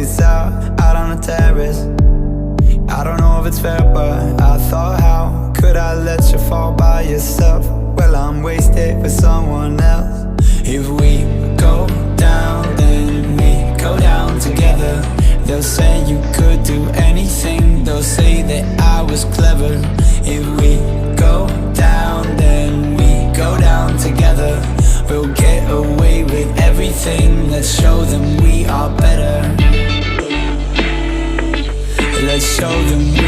It's out on the terrace. I don't know if it's fair, but I thought, how could I let you fall by yourself? Well, I'm wasted for someone else. If we go down, then we go down together. They'll say you could do anything, they'll say that I was clever. If we go down, then we go down together. We'll get away with everything, let's show them we are better. Let's show them